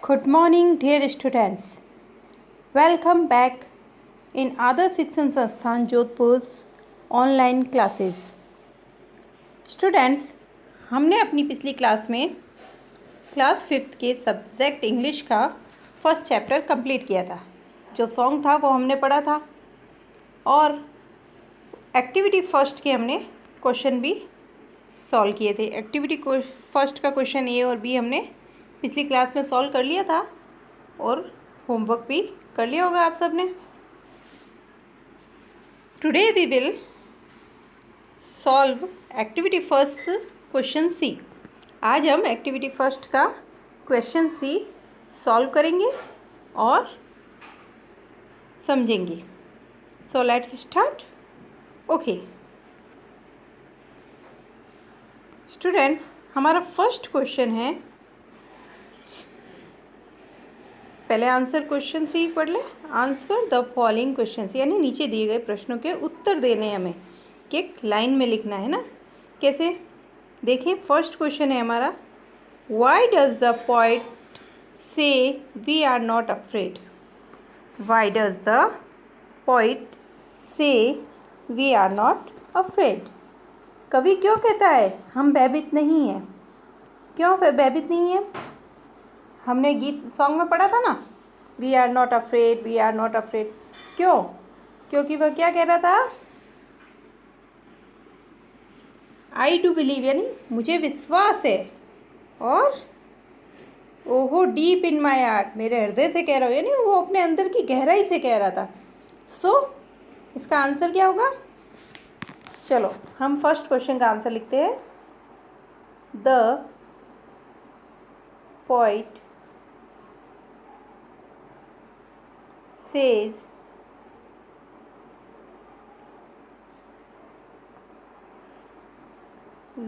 Good morning, dear students. Welcome back in Adarsh Shikshan Sansthan Jodhpur's online classes. Students, हमने अपनी पिछली class में class 5th के subject English का first chapter complete किया था। जो सॉन्ग था वो हमने पढ़ा था और एक्टिविटी फर्स्ट के हमने क्वेश्चन भी सॉल्व किए थे। एक्टिविटी फर्स्ट का क्वेश्चन ए और बी हमने पिछली क्लास में सॉल्व कर लिया था और होमवर्क भी कर लिया होगा आप सब ने। Today we will solve activity first question C. आज हम एक्टिविटी फर्स्ट का क्वेश्चन सी सॉल्व करेंगे और समझेंगे। So let's start. Okay students, हमारा फर्स्ट क्वेश्चन है, पहले आंसर क्वेश्चन सी पढ़ ले। आंसर द फॉलोइंग क्वेश्चन, यानी नीचे दिए गए प्रश्नों के उत्तर देने हमें कि एक लाइन में लिखना है ना। कैसे देखें, फर्स्ट क्वेश्चन है हमारा, why does the poet say we are not afraid. Why does the poet say we are not afraid. कवि क्यों कहता है हम भयभीत नहीं हैं। क्यों भयभीत नहीं है? हमने गीत सॉन्ग में पढ़ा था ना, we are not afraid, we are not afraid. क्यों? क्योंकि वह क्या कह रहा था, आई डू बिलीव, यानी मुझे विश्वास है, और ओहो डीप इन माई हार्ट, मेरे हृदय से कह रहा हूँ, यानी वो अपने अंदर की गहराई से कह रहा था। सो इसका आंसर क्या होगा? चलो हम फर्स्ट क्वेश्चन का आंसर लिखते हैं। The poet says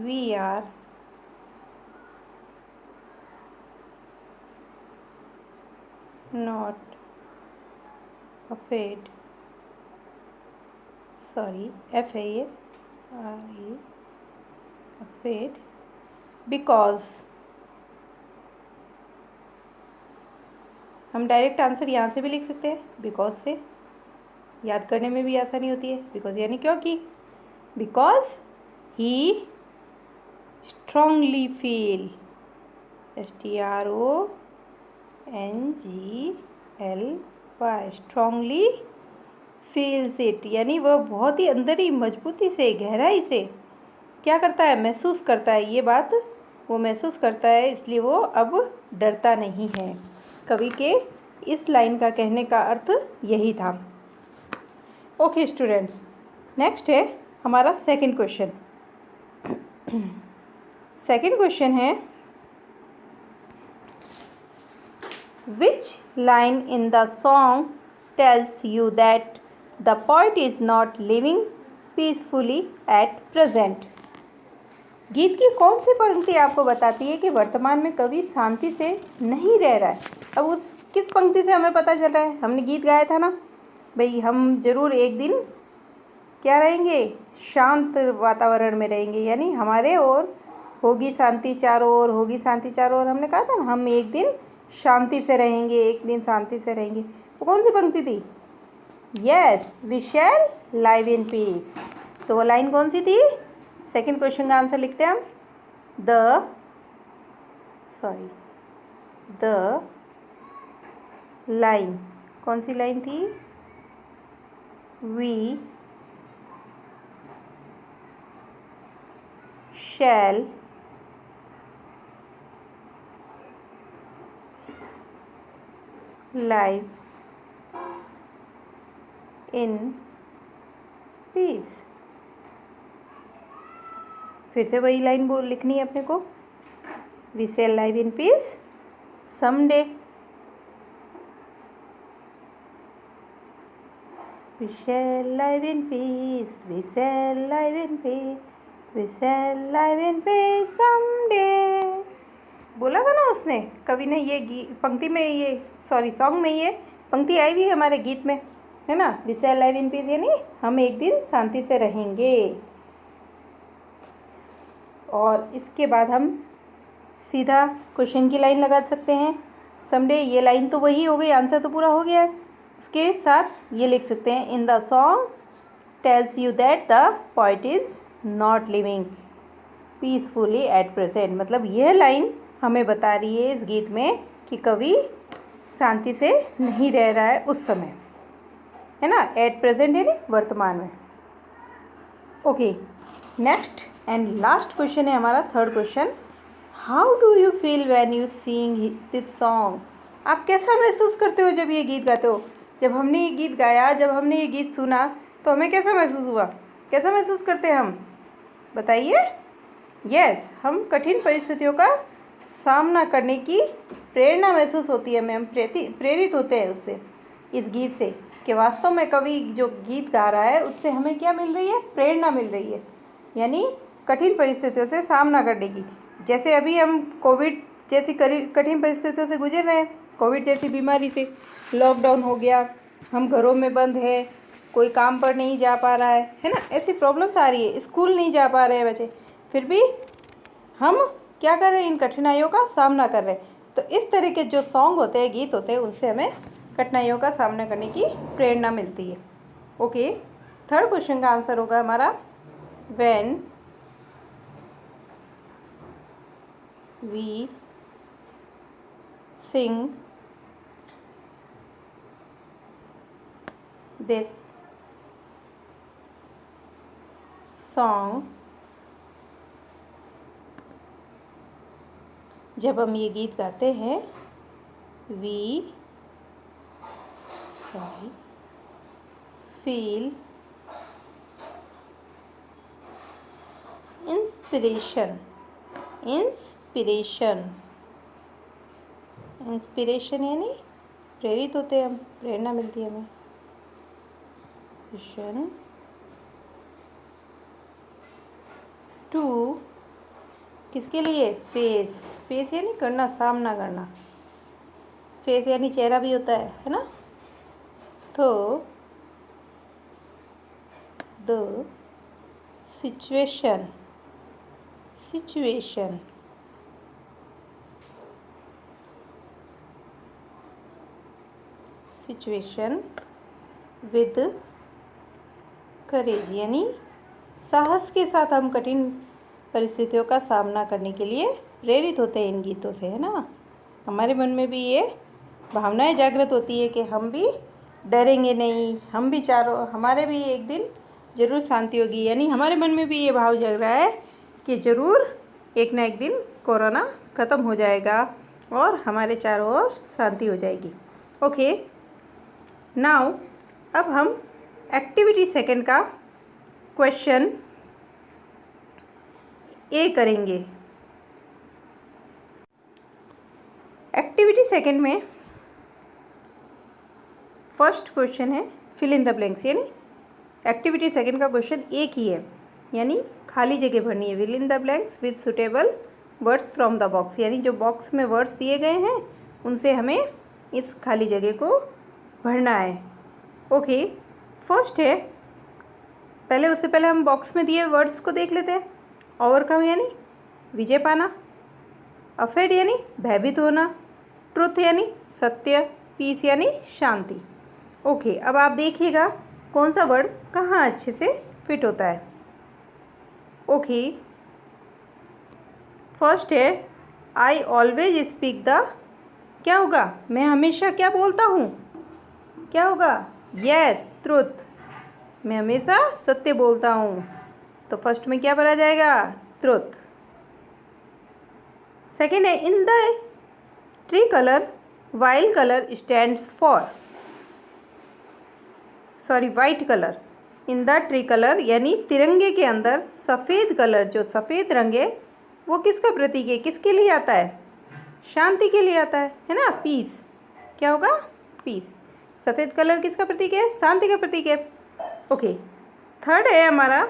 we are not afraid, sorry, F-A-R-E, afraid, because हम डायरेक्ट आंसर यहाँ से भी लिख सकते हैं, बिकॉज से याद करने में भी आसानी होती है। बिकॉज यानी क्योंकि, because he strongly feel, STRONGLY, strongly feels it, यानी वह बहुत ही अंदर ही मजबूती से गहराई से क्या करता है, महसूस करता है। ये बात वो महसूस करता है, इसलिए वो अब डरता नहीं है। कवि के इस लाइन का कहने का अर्थ यही था। ओके स्टूडेंट्स, नेक्स्ट है हमारा सेकंड क्वेश्चन। सेकंड क्वेश्चन है, which line in the song tells you that the poet is not living peacefully at present. गीत की कौन सी पंक्ति आपको बताती है कि वर्तमान में कवि शांति से नहीं रह रहा है। अब उस किस पंक्ति से हमें पता चल रहा है? हमने गीत गाया था ना भाई, हम जरूर एक दिन क्या रहेंगे, शांत वातावरण में रहेंगे, यानी हमारे और होगी शांति चारों ओर, होगी शांति चारों ओर। हमने कहा था ना, हम एक दिन शांति से रहेंगे, एक दिन शांति से रहेंगे। वो कौन सी पंक्ति थी? Yes, we shall live in peace. तो वो लाइन कौन सी थी? सेकंड क्वेश्चन का आंसर लिखते हैं हम, द लाइन, कौन सी लाइन थी? We shall live in peace. फिर से वही लाइन बोल लिखनी है अपने को, we shall live in peace someday. We shall live in peace, we shall live in peace, we shall live in peace someday। बोला था ना उसने, कवि ने ये पंक्ति में, ये सॉन्ग में ये पंक्ति आई भी हमारे गीत में, है ना। we shall live in peace यानी हम एक दिन शांति से रहेंगे। और इसके बाद हम सीधा क्वेश्चन की लाइन लगा सकते हैं। समडे, ये लाइन तो वही हो गई, आंसर तो पूरा हो गया है। इसके साथ ये लिख सकते हैं, in the song tells you that the poet is not living peacefully at present. मतलब यह लाइन हमें बता रही है इस गीत में कि कवि शांति से नहीं रह रहा है उस समय, है ना। एट प्रेजेंट यानी वर्तमान में। Okay, next and last question है हमारा, third question. How do you feel when you sing this song. आप कैसा महसूस करते हो जब ये गीत गाते हो। जब हमने ये गीत गाया, जब हमने ये गीत सुना, तो हमें कैसा महसूस हुआ, कैसा महसूस करते हैं हम, बताइए। यस, हम कठिन परिस्थितियों का सामना करने की प्रेरणा महसूस होती है हमें, हम प्रेरित होते हैं उससे, इस गीत से, कि वास्तव में कवि जो गीत गा रहा है उससे हमें क्या मिल रही है, प्रेरणा मिल रही है, यानी कठिन परिस्थितियों से सामना करने की। जैसे अभी हम कोविड जैसी कठिन परिस्थितियों से गुजर रहे हैं, कोविड जैसी बीमारी से, लॉकडाउन हो गया, हम घरों में बंद है, कोई काम पर नहीं जा पा रहा है ना, ऐसी प्रॉब्लम्स आ रही है, स्कूल नहीं जा पा रहे हैं बच्चे, फिर भी हम क्या कर रहे हैं, इन कठिनाइयों का सामना कर रहे हैं। तो इस तरह के जो सॉन्ग होते हैं, गीत होते हैं, उनसे हमें कठिनाइयों का सामना करने की प्रेरणा मिलती है। ओके, थर्ड क्वेश्चन का आंसर होगा हमारा, when we sing this song, जब हम ये गीत गाते हैं, वी फील इंस्पिरेशन, इंस्पिरेशन यानी प्रेरित होते हैं हम, प्रेरणा मिलती है हमें। टू, किसके लिए, फेस यानी करना, सामना करना, फेस यानी चेहरा भी होता है ना। तो द सिचुएशन विद करेज, यानी साहस के साथ हम कठिन परिस्थितियों का सामना करने के लिए प्रेरित होते हैं इन गीतों से, है ना। हमारे मन में भी ये भावनाएं जागृत होती है कि हम भी डरेंगे नहीं, हम भी हमारे भी एक दिन ज़रूर शांति होगी, यानी हमारे मन में भी ये भाव जग रहा है कि ज़रूर एक ना एक दिन कोरोना ख़त्म हो जाएगा और हमारे चारों ओर शांति हो जाएगी। ओके, नाउ अब हम एक्टिविटी सेकंड का क्वेश्चन ए करेंगे। एक्टिविटी सेकंड में फर्स्ट क्वेश्चन है फिल इन द ब्लैंक्स, यानी एक्टिविटी सेकंड का क्वेश्चन एक ही है, यानी खाली जगह भरनी है। Fill in the blanks with suitable words from the box, यानी जो बॉक्स में वर्ड्स दिए गए हैं उनसे हमें इस खाली जगह को भरना है। ओके, फर्स्ट है, उससे पहले हम बॉक्स में दिए वर्ड्स को देख लेते हैं। ओवरकम यानी विजय पाना, अफेड यानी भयभीत होना, ट्रुथ यानी सत्य, पीस यानी शांति। ओके, अब आप देखिएगा कौन सा वर्ड कहाँ अच्छे से फिट होता है। ओके, फर्स्ट है आई ऑलवेज स्पीक द, क्या होगा, मैं हमेशा क्या बोलता हूँ, क्या होगा, यस, ट्रुथ, मैं हमेशा सत्य बोलता हूँ। तो फर्स्ट में क्या भरा जाएगा, ट्रुथ। सेकेंड है in the tree colour while colour stands for, white colour, in the tree colour यानी तिरंगे के अंदर सफ़ेद कलर, जो सफ़ेद रंग है वो किसका प्रतीक है, किसके लिए आता है, शांति के लिए आता है ना, पीस, क्या होगा, पीस। सफ़ेद कलर किसका प्रतीक है, शांति का प्रतीक है। ओके, थर्ड है हमारा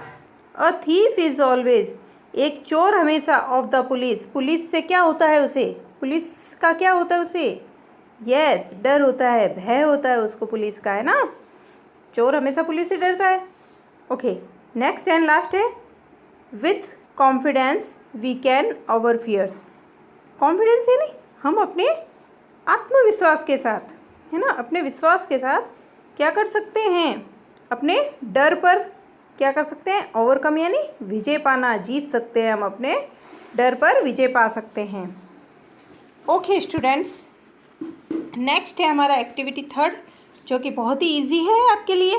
अ थीफ इज़ ऑलवेज, एक चोर हमेशा ऑफ द पुलिस, पुलिस से क्या होता है उसे, पुलिस का क्या होता है उसे, यस, डर होता है, भय होता है उसको पुलिस का, है ना। चोर हमेशा पुलिस से डरता है। ओके, नेक्स्ट एंड लास्ट है with confidence we can over fears, confidence यानी हम अपने आत्मविश्वास के साथ, है ना, अपने विश्वास के साथ क्या कर सकते हैं, अपने डर पर क्या कर सकते हैं, ओवरकम यानी विजय पाना, जीत सकते हैं हम, अपने डर पर विजय पा सकते हैं। ओके स्टूडेंट्स, नेक्स्ट है हमारा एक्टिविटी 3 जो कि बहुत ही इजी है आपके लिए।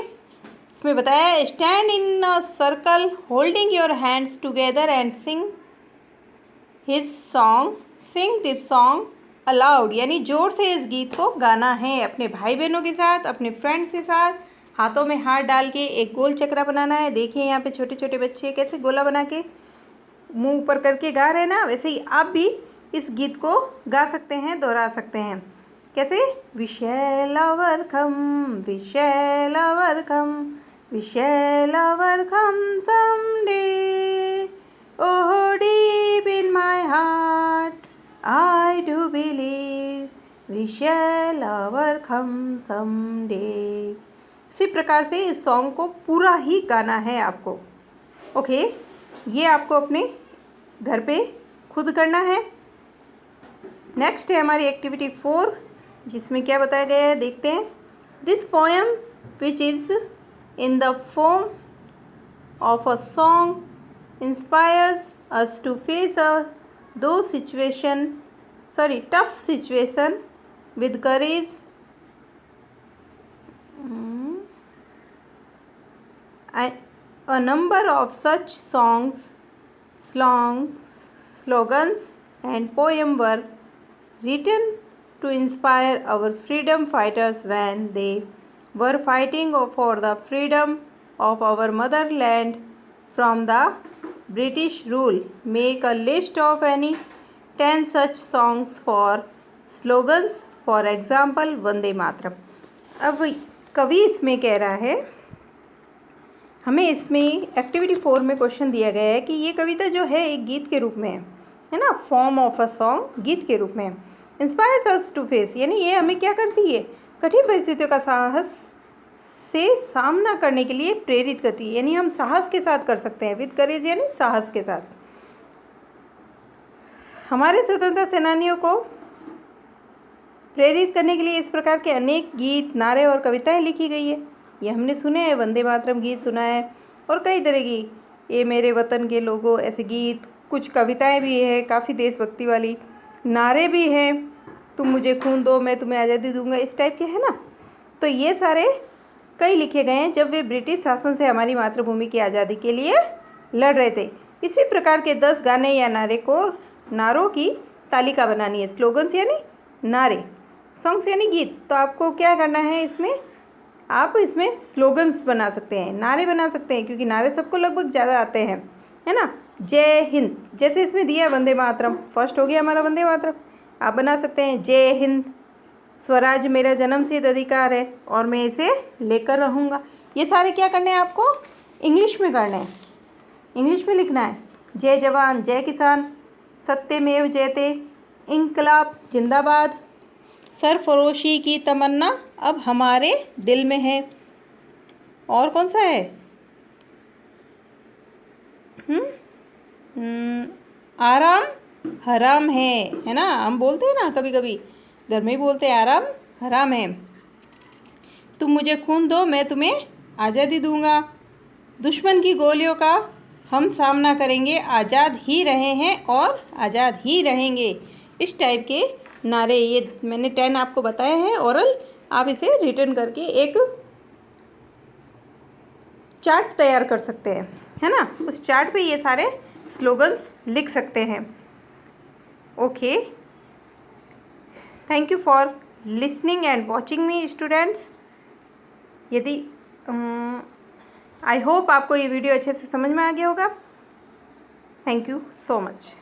इसमें बताया है stand in a circle holding your hands together and Singh this song allowed, यानी जोर से इस गीत को गाना है अपने भाई बहनों के साथ, अपने फ्रेंड्स के साथ। हाथों में हाथ डाल के एक गोल चक्रा बनाना है। देखिए यहाँ पे छोटे छोटे बच्चे कैसे गोला बना के मुंह ऊपर करके गा रहे हैं ना, वैसे ही आप भी इस गीत को गा सकते हैं, दोहरा सकते हैं। कैसे, we shall overcome someday, oh deep in my heart I do believe we shall overcome someday। इसी प्रकार से इस सॉन्ग को पूरा ही गाना है आपको। ओके, ये आपको अपने घर पे खुद करना है। नेक्स्ट है हमारी एक्टिविटी 4 जिसमें क्या बताया गया है, देखते हैं। This poem which is in the form of a song inspires us to face tough situation with courage and a number of such slogans and poems were written to inspire our freedom fighters when they were fighting for the freedom of our motherland from the British rule. Make a list of any 10 such songs for slogans. For example, Vande Mataram. अब कवि इसमें कह रहा है, हमें इसमें activity 4 में question दिया गया है कि ये कविता जो है एक गीत के रूप में है ना, फॉर्म ऑफ अ सॉन्ग, गीत के रूप में। इंस्पायर्स अस टू फेस, यानी ये हमें क्या करती है, कठिन परिस्थितियों का साहस से सामना करने के लिए प्रेरित करती है, यानी हम साहस के साथ कर सकते हैं, विद करेज यानी साहस के साथ। हमारे स्वतंत्रता सेनानियों को प्रेरित करने के लिए इस प्रकार के अनेक गीत, नारे और कविताएं लिखी गई है। ये हमने सुने हैं, वंदे मातरम गीत सुना है और कई तरह की ये मेरे वतन के लोगों ऐसे गीत, कुछ कविताएं भी है, काफ़ी देशभक्ति वाली, नारे भी हैं, तुम मुझे खून दो मैं तुम्हें आज़ादी दूंगा, इस टाइप के है ना। तो ये सारे कई लिखे गए हैं जब वे ब्रिटिश शासन से हमारी मातृभूमि की आज़ादी के लिए लड़ रहे थे। इसी प्रकार के 10 गाने या नारों की तालिका बनानी है। स्लोगन्स यानी नारे, सॉन्ग्स यानी गीत। तो आपको क्या करना है, इसमें आप इसमें स्लोगन्स बना सकते हैं, नारे बना सकते हैं, क्योंकि नारे सबको लगभग ज़्यादा आते हैं, है ना। जय हिंद, जैसे इसमें दिया वंदे मातरम, फर्स्ट हो गया हमारा वंदे मातरम। आप बना सकते हैं जय हिंद, स्वराज मेरा जन्मसिद्ध अधिकार है और मैं इसे लेकर रहूँगा। ये सारे क्या करने हैं आपको, इंग्लिश में करने हैं, इंग्लिश में लिखना है। जय जवान जय किसान, सत्यमेव जयते, इंकलाब जिंदाबाद, सरफरोशी की तमन्ना अब हमारे दिल में है। और कौन सा है, आराम हराम है ना। हम बोलते हैं ना, कभी कभी घर में ही बोलते हैं, आराम हराम है। तुम मुझे खून दो मैं तुम्हें आज़ादी दूंगा, दुश्मन की गोलियों का हम सामना करेंगे, आज़ाद ही रहे हैं और आज़ाद ही रहेंगे। इस टाइप के नारे, ये मैंने 10 आपको बताए हैं ओरल। आप इसे रिटर्न करके एक चार्ट तैयार कर सकते हैं, है ना। उस चार्ट पे ये सारे स्लोगन्स लिख सकते हैं। Okay, thank you for listening and watching me students. यदि आई होप आपको ये वीडियो अच्छे से समझ में आ गया होगा। Thank you so much.